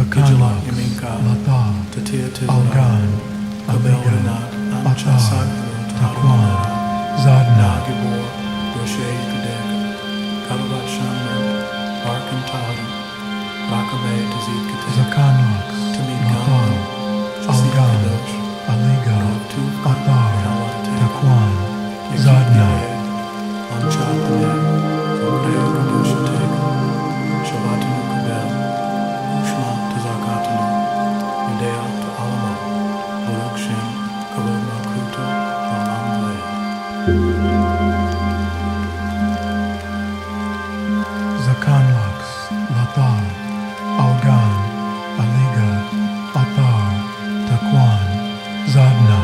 Zakanlux, Yaminka, Lata, Tatia Algan, Kabel Aliga, Renat, Ancha Atar, Sagnu, Taquan, Zadna, Nagibor, Roshe Kadek, Kalavat Shanman, Barkan Tahan, Rakame Tazid Katek, Zakanlux, Tamid Lata, Gandhi, Algan, Aliga, Atar, Taquan, Zadna, Ancha Panek, Zokreo Kadushatek, Shavatanu Kabel, Ushma Tazakatanu, Yudea to Alamo, Urukshin, Kavod Makuto, Malamble. Zakanlux, Lata, Algan, Aliga, Atar, Taquan, Zadna.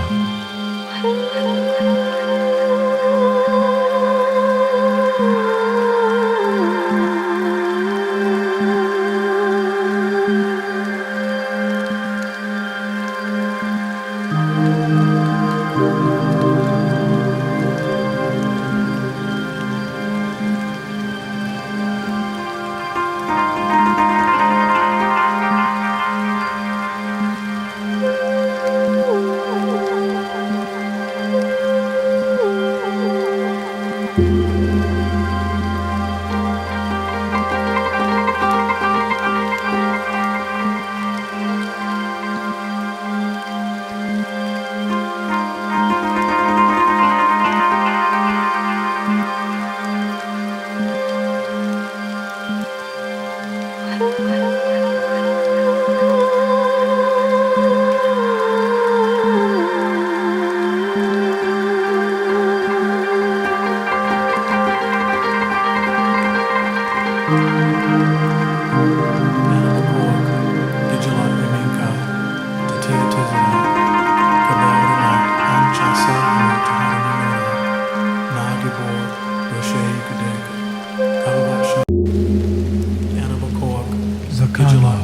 Zakanlux,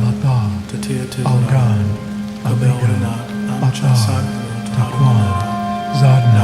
Lata, Algan, Aliga, Atar, Taquan, Zadna.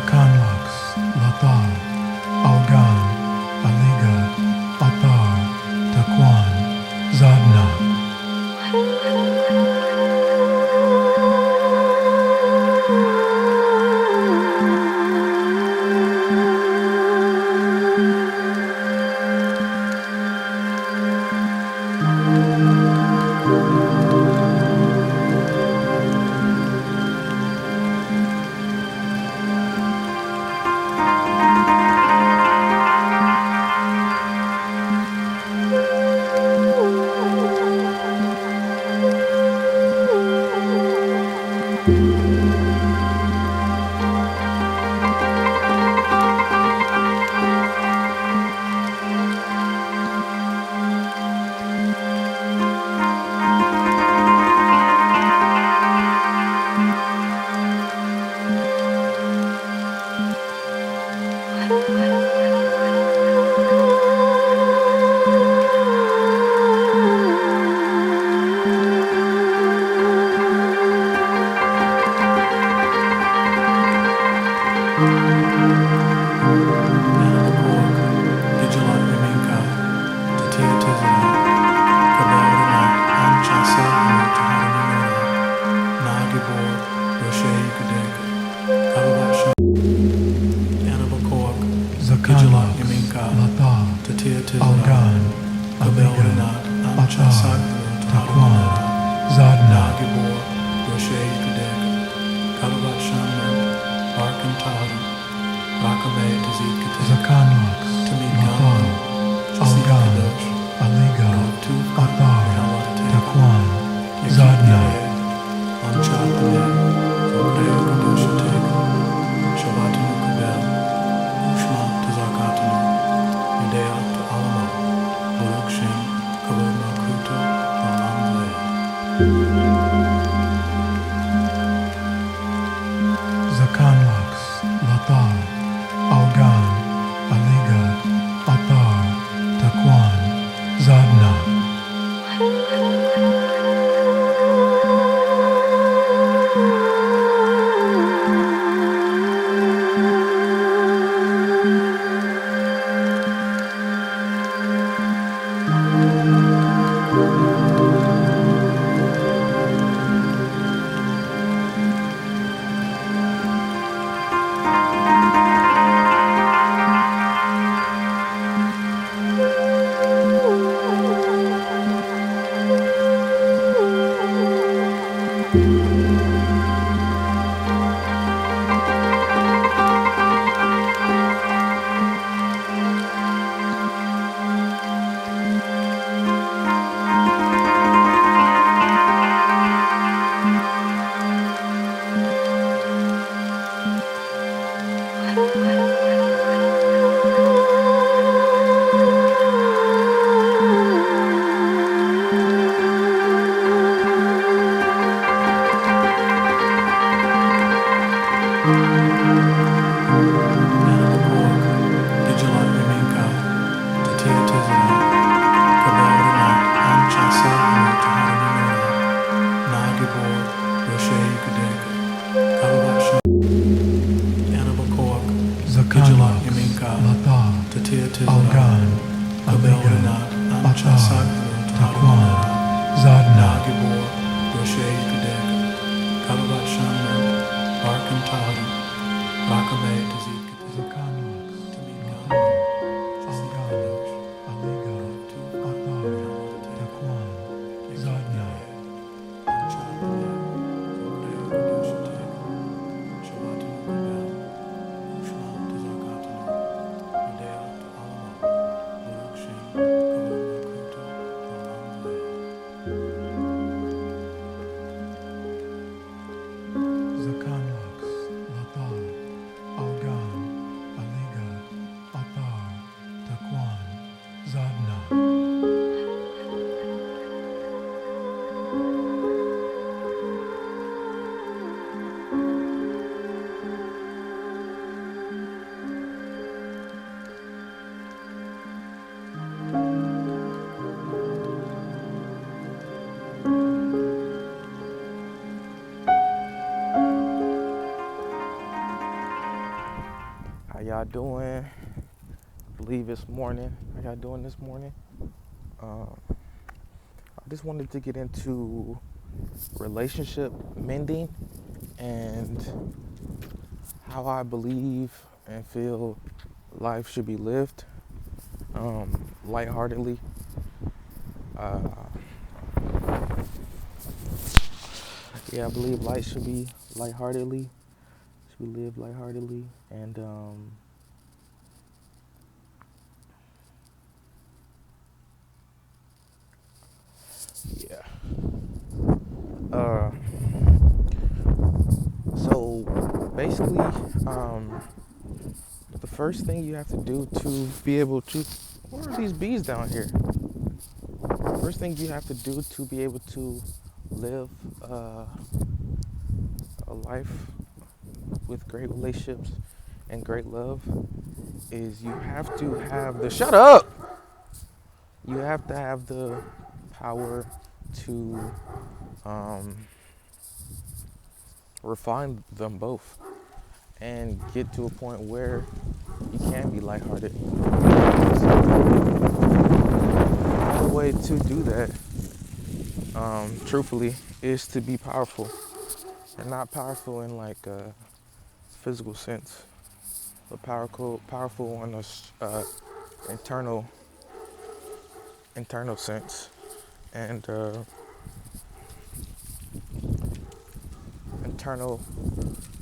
Zakanlux, Lata, Algan, Aliga, Atar, Taquan, Zadna. Zakanlux, Lata, Algan, Aliga, Atar, Taquan, Zadna. Zakanlux, Lata, Algan, Aliga, Atar, Taquan, Zadna. Zakanlux, Lata, Algan, Aliga, Atar, Taquan, Zadna. Ushma Tazakatanu, Yudea to Alamo, y'all doing? I believe it's morning. How y'all doing this morning? I just wanted to get into relationship mending and how I believe and feel life should be lived lightheartedly. I believe life should be lightheartedly, should be lived lightheartedly, and yeah. Uh, so basically, the first thing you have to do to be able to, what are these bees down here? First thing you have to do to be able to live a life with great relationships and great love is you have to have the, shut up! You have to have the power to refine them both and get to a point where you can be lighthearted. The only way to do that, truthfully, is to be powerful. And not powerful in like a physical sense, but powerful in a internal sense, and internal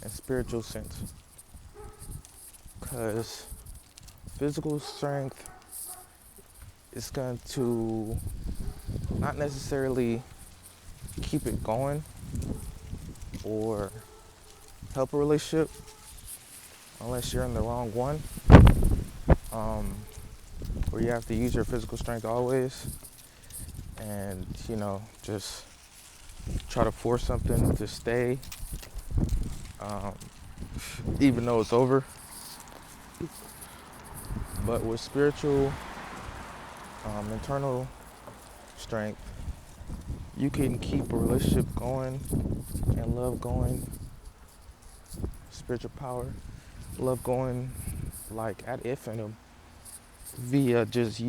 and spiritual sense. Because physical strength is going to not necessarily keep it going or help a relationship unless you're in the wrong one, where you have to use your physical strength always and just try to force something to stay even though it's over. But with spiritual internal strength, you can keep a relationship going and love going, spiritual power, love going like ad infinitum via just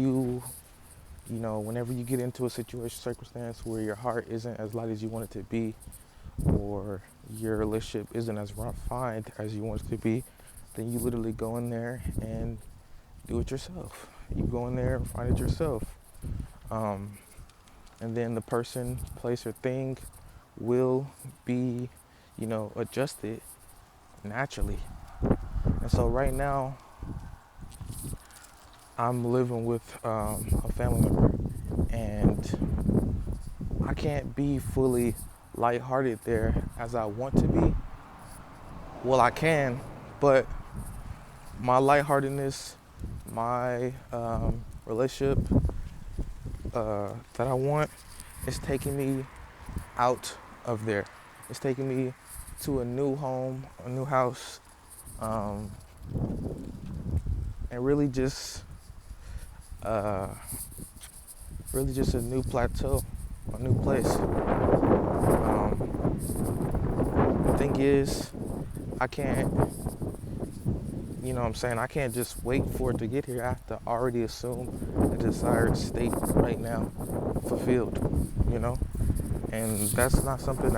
whenever you get into a situation, circumstance where your heart isn't as light as you want it to be, or your relationship isn't as refined as you want it to be, then you literally go in there and do it yourself. You go in there and find it yourself. And then the person, place, or thing will be, adjusted naturally. And so right now, I'm living with a family member, and I can't be fully lighthearted there as I want to be. Well, I can, but my lightheartedness, my relationship that I want is taking me out of there. It's taking me to a new home, a new house, and really just a new plateau, a new place. The thing is, I can't, I can't just wait for it to get here. I have to already assume the desired state right now fulfilled, and that's not something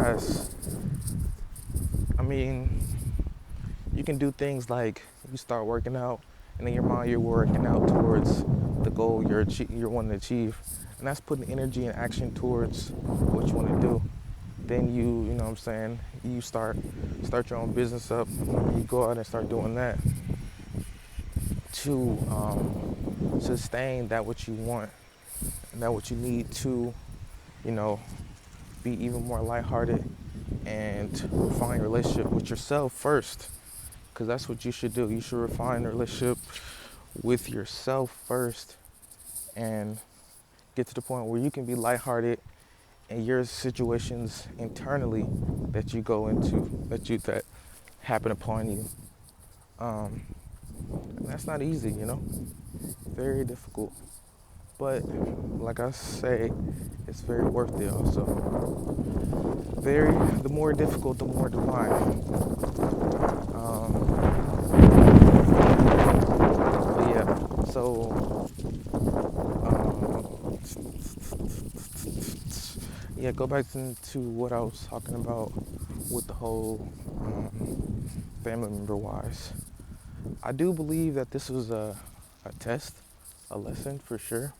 you can do things like you start working out, and in your mind you're working out towards the goal you're wanting to achieve, and that's putting energy and action towards what you want to do. Then you start your own business up, you go out and start doing that to sustain that what you want and that what you need to be even more lighthearted and refine your relationship with yourself first, because that's what you should do. You should refine the relationship with yourself first and get to the point where you can be lighthearted in your situations internally that you go into, that happen upon you. And that's not easy, very difficult. But like I say, it's very worth it also. The more difficult, the more divine. So, um, yeah, go back into what I was talking about with the whole family member wise. I do believe that this was a test, a lesson for sure.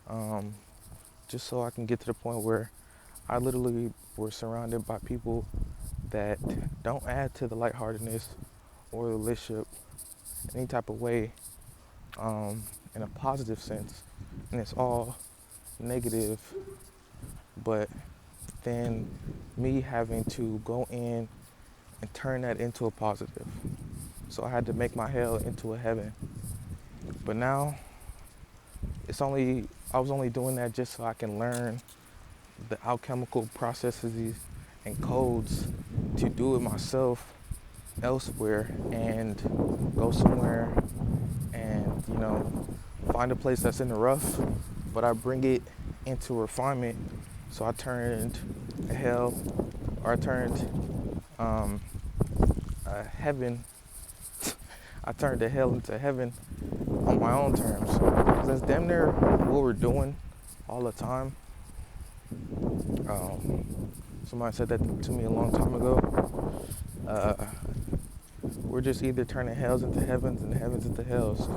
Um, just so I can get to the point where I literally was surrounded by people that don't add to the lightheartedness or the relationship any type of way, in a positive sense, and it's all negative. But then me having to go in and turn that into a positive. So I had to make my hell into a heaven. But now I was only doing that just so I can learn the alchemical processes and codes to do it myself elsewhere and go somewhere and, find a place that's in the rough, but I bring it into refinement. So I turned hell, or I turned heaven, I turned the hell into heaven on my own terms. Because that's damn near what we're doing all the time. Somebody said that to me a long time ago. We're just either turning hells into heavens and heavens into hells.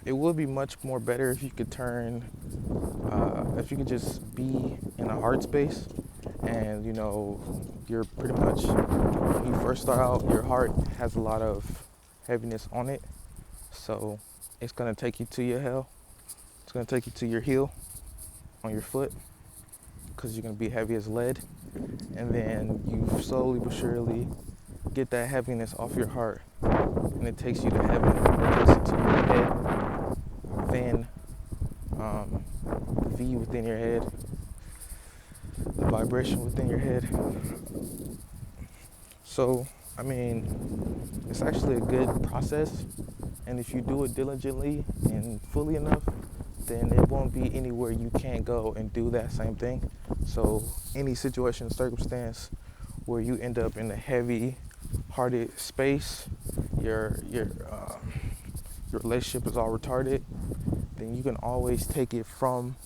It would be much more better if you could if you could just be in a heart space and, you're pretty much, when you first start out, your heart has a lot of heaviness on it. So it's going to take you to your hell. It's going to take you to your heel on your foot because you're going to be heavy as lead. And then you slowly but surely get that heaviness off your heart. And it takes you to heaven. It takes you to your head. Then the V within your head. The vibration within your head. So, it's actually a good process. And if you do it diligently and fully enough, then it won't be anywhere you can't go and do that same thing. So any situation, circumstance where you end up in a heavy-hearted space, your relationship is all retarded, then you can always take it from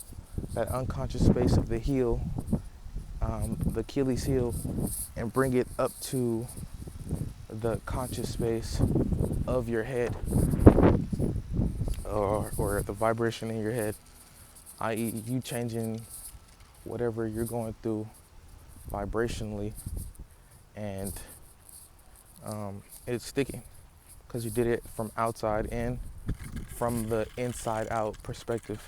that unconscious space of the heel, the Achilles heel, and bring it up to the conscious space of your head, or the vibration in your head, i.e. you changing whatever you're going through vibrationally, and it's sticking because you did it from outside in, from the inside out perspective.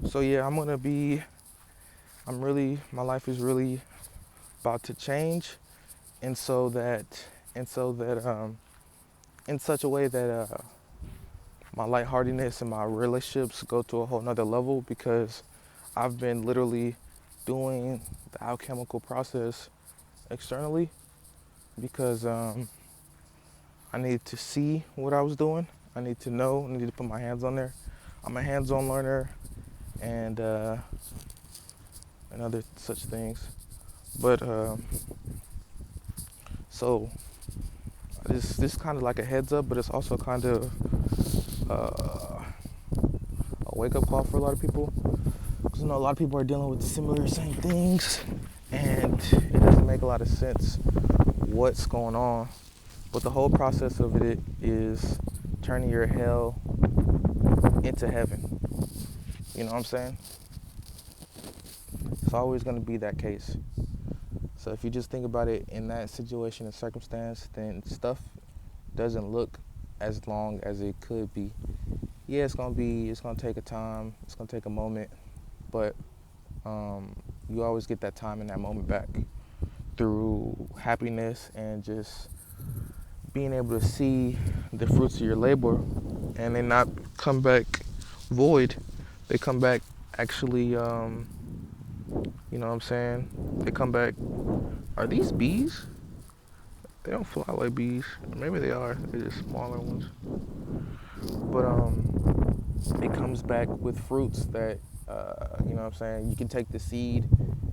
So yeah, my life is really about to change, and so that in such a way that my lightheartedness and my relationships go to a whole nother level, because I've been literally doing the alchemical process externally, because I needed to see what I was doing. I need to know. I need to put my hands on there. I'm a hands-on learner, and other such things. But so this kind of like a heads up, but it's also kind of a wake-up call for a lot of people. Because a lot of people are dealing with similar same things, and it doesn't make a lot of sense what's going on. But the whole process of it is turning your hell into heaven. You know what I'm saying? It's always going to be that case. So if you just think about it in that situation and circumstance, then stuff doesn't look as long as it could be. Yeah, it's going to take a time, it's going to take a moment, but you always get that time and that moment back through happiness and just being able to see the fruits of your labor, and they not come back void. They come back actually, you know what I'm saying? They come back. Are these bees? They don't fly like bees. Maybe they are. They're just smaller ones. But it comes back with fruits that, you know what I'm saying? You can take the seed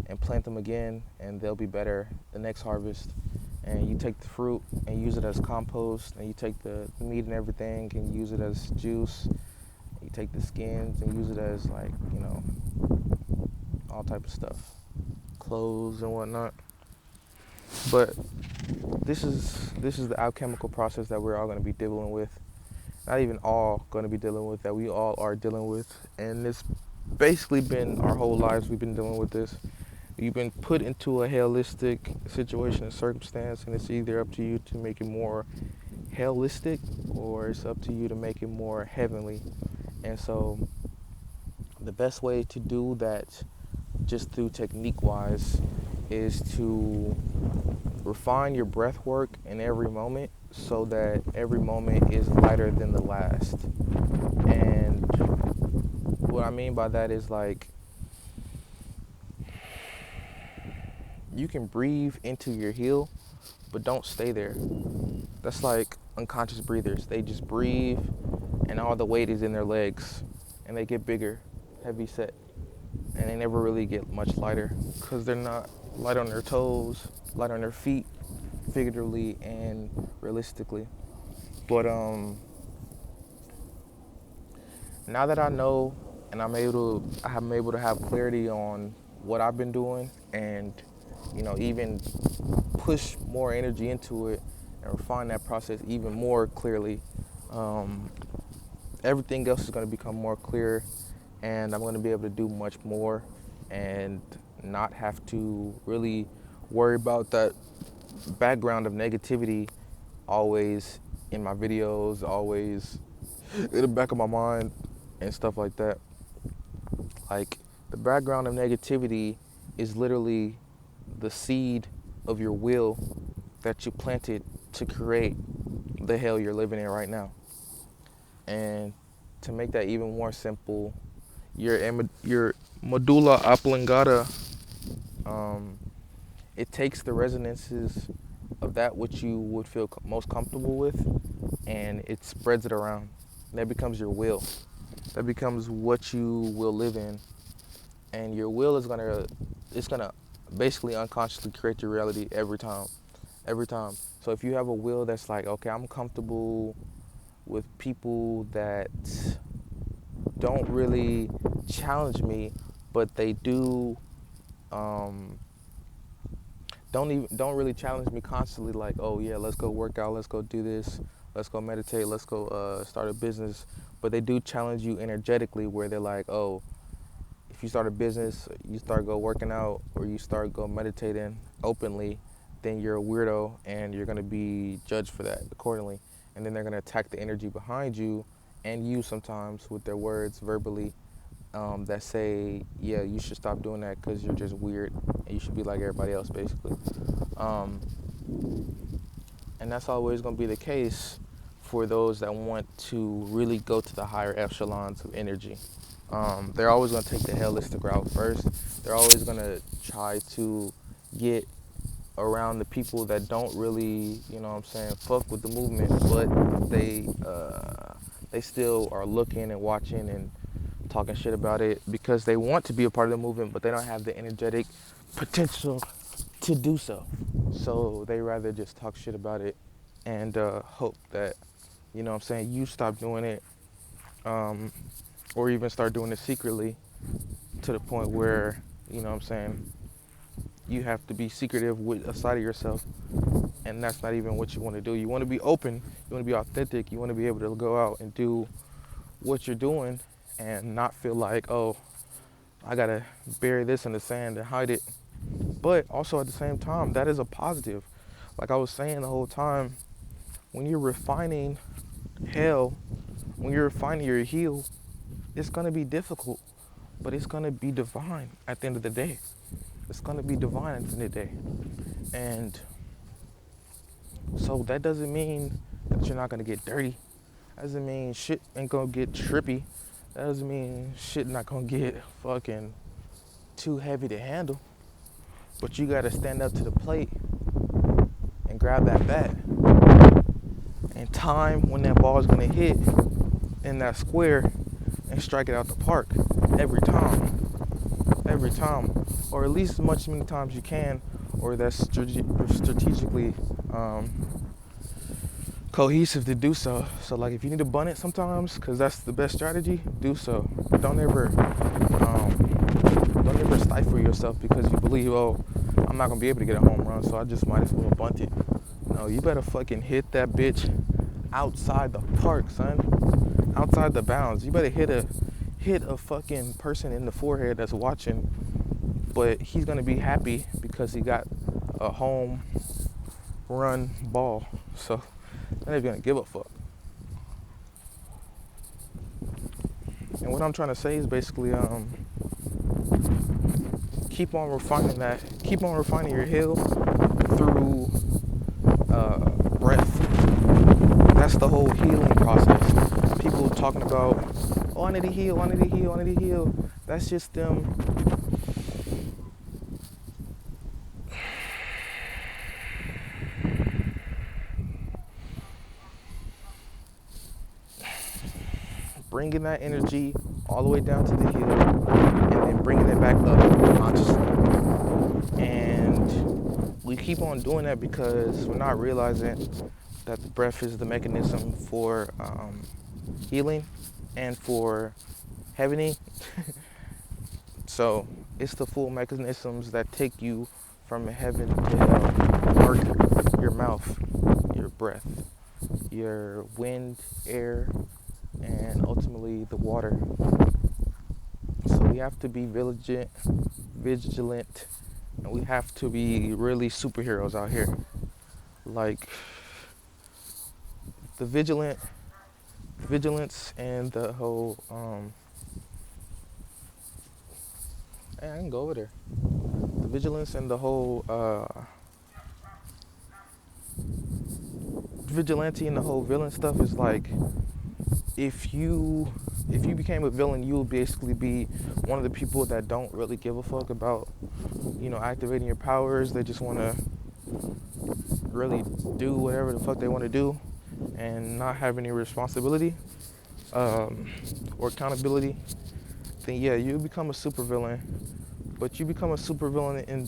and plant them again, and they'll be better the next harvest. and you take the fruit and use it as compost, and you take the meat and everything and use it as juice. You take the skins and use it as, like, you know, all type of stuff, clothes and whatnot. But this is the alchemical process that we're all going to be dealing with. Not even all going to be dealing with, that we all are dealing with. And it's basically been our whole lives we've been dealing with this. You've been put into a hellistic situation and circumstance, and it's either up to you to make it more hellistic, or it's up to you to make it more heavenly. And so the best way to do that, just through technique wise, is to refine your breath work in every moment, so that every moment is lighter than the last. And what I mean by that is, like, you can breathe into your heel, but don't stay there. That's like unconscious breathers. They just breathe and all the weight is in their legs, and they get bigger, heavy set, and they never really get much lighter because they're not light on their toes, light on their feet, figuratively and realistically. But now that I know, and I'm able to have clarity on what I've been doing, and, you know, even push more energy into it and refine that process even more clearly, everything else is going to become more clear, and I'm going to be able to do much more and not have to really worry about that background of negativity always in my videos, always in the back of my mind and stuff like that. Like, the background of negativity is literally the seed of your will that you planted to create the hell you're living in right now. And to make that even more simple, your medulla oblongata, it takes the resonances of that which you would feel most comfortable with, and it spreads it around. That becomes your will. That becomes what you will live in. And your will is gonna basically unconsciously create your reality every time. So if you have a will that's like, okay, I'm comfortable with people that don't really challenge me, but they do don't really challenge me constantly, like, oh yeah, let's go work out, let's go do this, let's go meditate, let's go start a business. But they do challenge you energetically, where they're like, oh, if you start a business, you start go working out, or you start go meditating openly, then you're a weirdo and you're going to be judged for that accordingly. And then they're going to attack the energy behind you and you sometimes with their words verbally, that say, yeah, you should stop doing that because you're just weird and you should be like everybody else, basically. And that's always going to be the case for those that want to really go to the higher echelons of energy. They're always going to take the hellistic route first. They're always going to try to get around the people that don't really, you know what I'm saying, fuck with the movement, but they still are looking and watching and talking shit about it because they want to be a part of the movement, but they don't have the energetic potential to do so. So they rather just talk shit about it and hope that, you know what I'm saying, you stop doing it, or even start doing it secretly, to the point where, you know what I'm saying, you have to be secretive with a side of yourself, and that's not even what you want to do. You want to be open, you want to be authentic, you want to be able to go out and do what you're doing and not feel like, oh, I gotta bury this in the sand and hide it. But also at the same time, that is a positive. Like I was saying the whole time, when you're refining hell, when you're refining your heel, it's gonna be difficult, but it's gonna be divine at the end of the day. It's gonna be divine at the end of the day. And so that doesn't mean that you're not gonna get dirty. That doesn't mean shit ain't gonna get trippy. That doesn't mean shit not gonna get fucking too heavy to handle. But you gotta stand up to the plate and grab that bat. And time when that ball is gonna hit in that square and strike it out the park every time. Or at least as many times you can, or that's strategically um, cohesive to do so. So like if you need to bun it sometimes, because that's the best strategy, do so. Don't ever stifle yourself because you believe, oh, I'm not gonna be able to get a home run, so I just might as well bunt it. No, you better fucking hit that bitch outside the park, son. Outside the bounds. You better hit a fucking person in the forehead that's watching, but he's gonna be happy because he got a home run ball. So they're not gonna give a fuck. And what I'm trying to say is basically keep on refining your heel through breath. That's the whole healing process. People talking about, oh, I need to heal, I need to heal, I need to heal. That's just them bringing that energy all the way down to the heel and then bringing it back up consciously. And we keep on doing that because we're not realizing that the breath is the mechanism for healing and for heavening. So it's the full mechanisms that take you from heaven to hell. Earth, your mouth, your breath, your wind, air, and ultimately the water. So we have to be vigilant, and we have to be really superheroes out here. Like the vigilance and the whole hey, I can go over there. The vigilance and the whole vigilante and the whole villain stuff is like, if you became a villain, you would basically be one of the people that don't really give a fuck about, activating your powers. They just want to really do whatever the fuck they want to do and not have any responsibility or accountability. Then yeah, you become a supervillain, but you become a supervillain in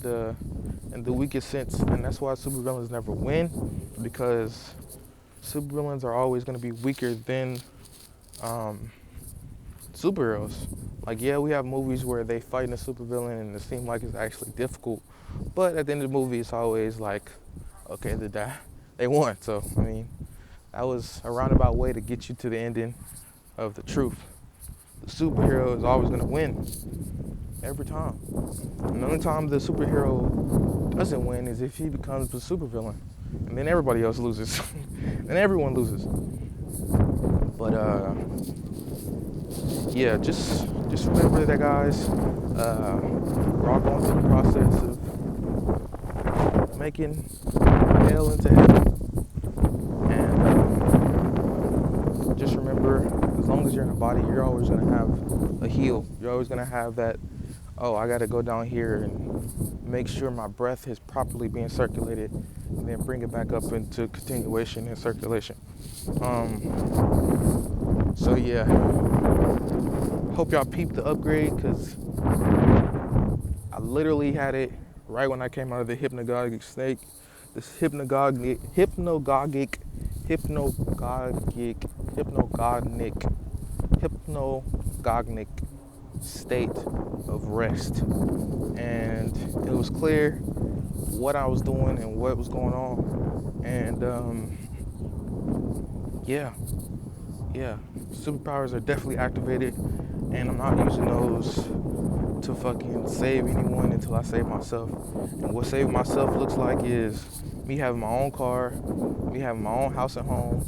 the weakest sense, and that's why supervillains never win, because supervillains are always going to be weaker than superheroes. Like, yeah, we have movies where they fight a supervillain and it seems like it's actually difficult, but at the end of the movie, it's always like, okay, they won. So, I mean, that was a roundabout way to get you to the ending of the truth. The superhero is always going to win every time. And the only time the superhero doesn't win is if he becomes a supervillain, and then everybody else loses. Then everyone loses. But yeah, just remember that, guys. We're all going through the process of making hell into heaven, and just remember, as long as you're in a body, you're always gonna have a heel. You're always gonna have that. Oh, I gotta go down here and make sure my breath is properly being circulated, and then bring it back up into continuation and circulation. So yeah, hope y'all peeped the upgrade, because I literally had it right when I came out of the hypnagogic snake. This hypnagogic state of rest, and it was clear what I was doing and what was going on, and yeah, superpowers are definitely activated, and I'm not using those to fucking save anyone until I save myself. And what saving myself looks like is me having my own car, me having my own house and home,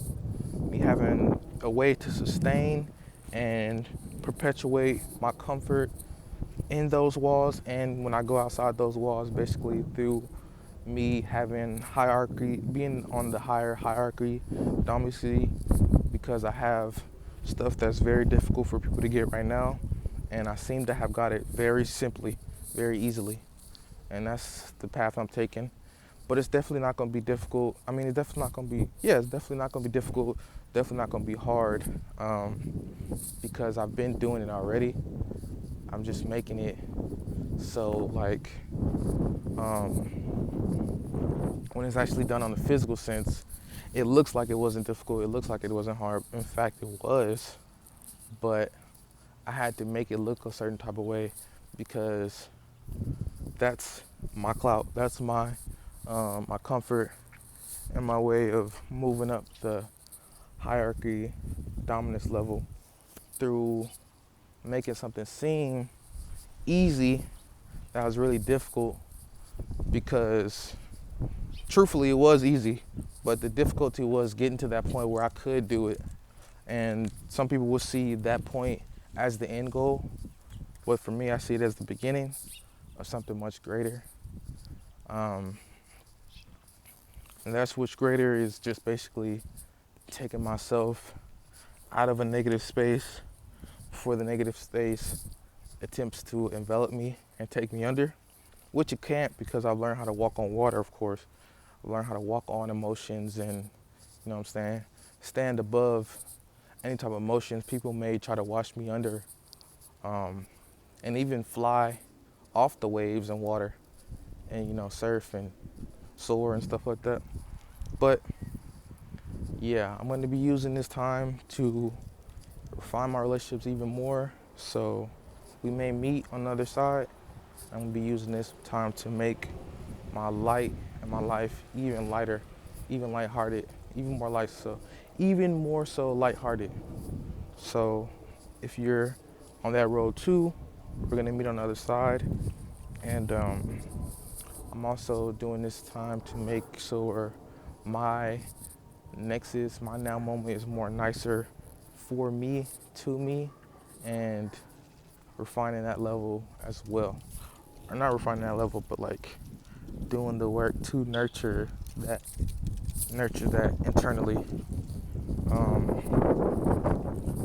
me having a way to sustain and perpetuate my comfort in those walls, and when I go outside those walls, basically through me having hierarchy, being on the higher hierarchy, domicile, because I have stuff that's very difficult for people to get right now, and I seem to have got it very simply, very easily, and that's the path I'm taking. But it's definitely not going to be difficult. I mean, it's definitely not going to be, it's definitely not going to be difficult, definitely not going to be hard, because I've been doing it already. I'm just making it so, like, when it's actually done on the physical sense, it looks like it wasn't difficult. It looks like it wasn't hard. In fact, it was, but I had to make it look a certain type of way because that's my clout. That's my comfort and my way of moving up the hierarchy dominance level through making something seem easy that was really difficult, because truthfully it was easy, but the difficulty was getting to that point where I could do it. And some people will see that point as the end goal, but for me I see it as the beginning of something much greater. And that's what's greater is just basically taking myself out of a negative space before the negative space attempts to envelop me and take me under, which it can't, because I've learned how to walk on water, of course. I've learned how to walk on emotions and, you know what I'm saying, stand above any type of emotions people may try to wash me under, and even fly off the waves and water and, you know, surf and soar and stuff like that. But yeah, I'm going to be using this time to refine my relationships even more, so we may meet on the other side. I'm going to be using this time to make my light and my life even lighter, even lighthearted, even more so lighthearted. So if you're on that road too, we're going to meet on the other side. And I'm also doing this time to make sure my nexus, my now moment is more nicer for me, to me, and refining that level as well. Or not refining that level, but like doing the work to nurture that internally.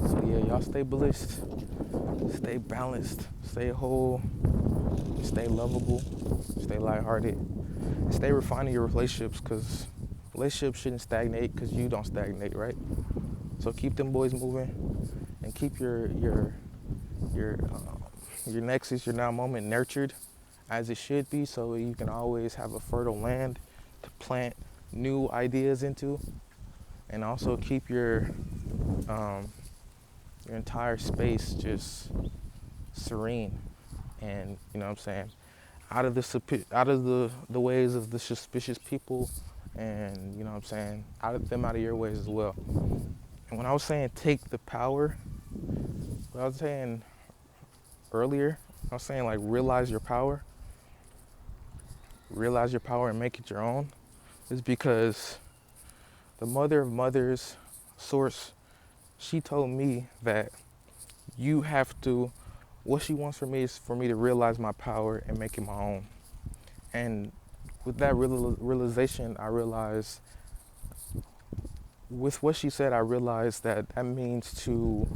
So yeah, y'all stay blessed, stay balanced, stay whole, stay lovable, stay lighthearted, stay refining your relationships, because relationships shouldn't stagnate because you don't stagnate, right? So keep them boys moving and keep your nexus, your now moment nurtured as it should be, so you can always have a fertile land to plant new ideas into, and also keep your entire space just serene and, you know what I'm saying, out of the ways of the suspicious people, and, you know what I'm saying, out of your ways as well. And when I was saying take the power, what I was saying earlier, I was saying like realize your power and make it your own, is because the mother of mothers, Source, she told me that you have to, what she wants for me is for me to realize my power and make it my own. And with that realization, I realized, with what she said, I realized that means to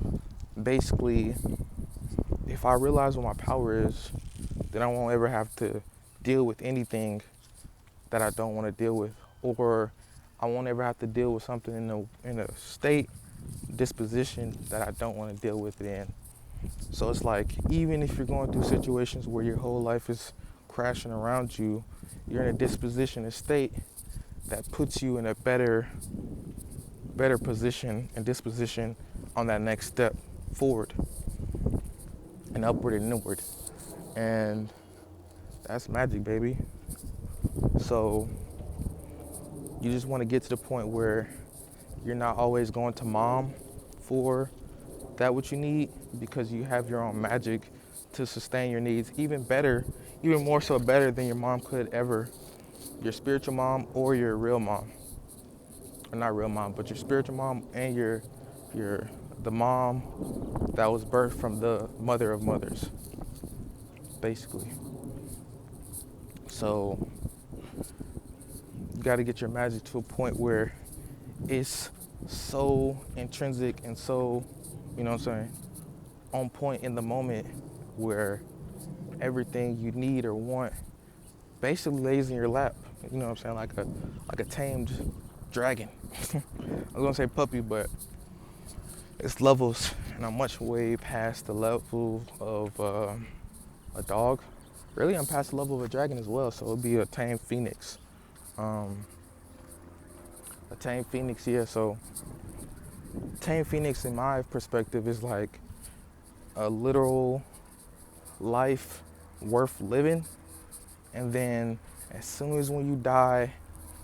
basically, if I realize what my power is, then I won't ever have to deal with anything that I don't want to deal with, or I won't ever have to deal with something in a state, disposition that I don't want to deal with it in. So it's like, even if you're going through situations where your whole life is crashing around you, you're in a disposition, a state that puts you in a better position and disposition on that next step forward and upward and inward. And that's magic, baby. So you just want to get to the point where you're not always going to mom for that what you need, because you have your own magic to sustain your needs even more so better than your mom could ever, your spiritual mom or your real mom. Or not real mom, but your spiritual mom and the mom that was birthed from the mother of mothers, basically. So you got to get your magic to a point where it's so intrinsic and so, you know what I'm saying, on point in the moment, where everything you need or want basically lays in your lap. You know what I'm saying, like a tamed dragon. I was gonna say puppy, but it's levels, and I'm much way past the level of a dog. Really, I'm past the level of a dragon as well, so it'll be a tame phoenix. A tame phoenix, yeah. So tame phoenix, in my perspective, is like a literal life worth living. And then as soon as when you die,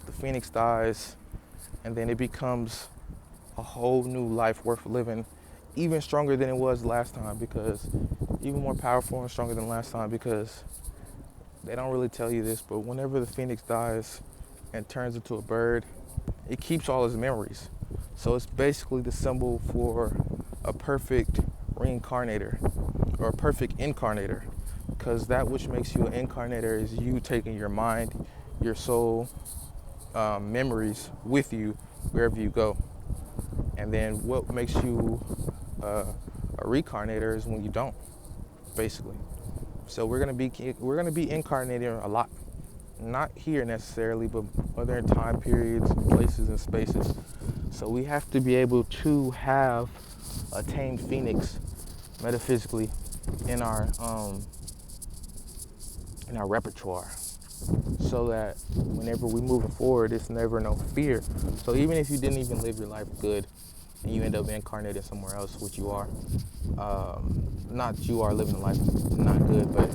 the phoenix dies, and then it becomes a whole new life worth living, even stronger than it was last time, because even more powerful and stronger than last time, because they don't really tell you this, but whenever the phoenix dies and turns into a bird, it keeps all its memories. So it's basically the symbol for a perfect reincarnator or a perfect incarnator, because that which makes you an incarnator is you taking your mind, your soul, memories with you wherever you go. And then what makes you a reincarnator is when you don't, basically. So we're gonna be incarnating a lot, not here necessarily, but other time periods, places, and spaces. So we have to be able to have a tamed phoenix, metaphysically, in our repertoire, so that whenever we move forward, it's never no fear. So even if you didn't even live your life good, and you end up incarnated somewhere else, which you are, not that you are living a life not good, but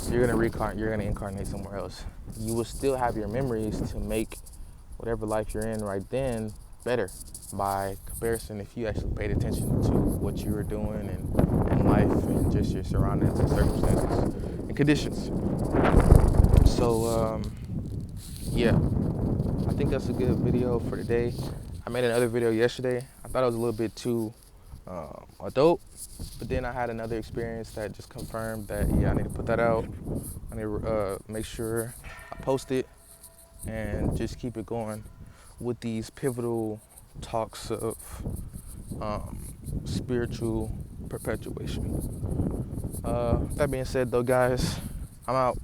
you're gonna incarnate somewhere else. You will still have your memories to make whatever life you're in right then better, by comparison, if you actually paid attention to what you were doing in life and just your surroundings and circumstances and conditions. So yeah, I think that's a good video for today. I made another video yesterday. I thought it was a little bit too adult, but then I had another experience that just confirmed that, yeah, I need to put that out. I need to make sure I post it and just keep it going with these pivotal talks of spiritual perpetuation. That being said, though, guys, I'm out.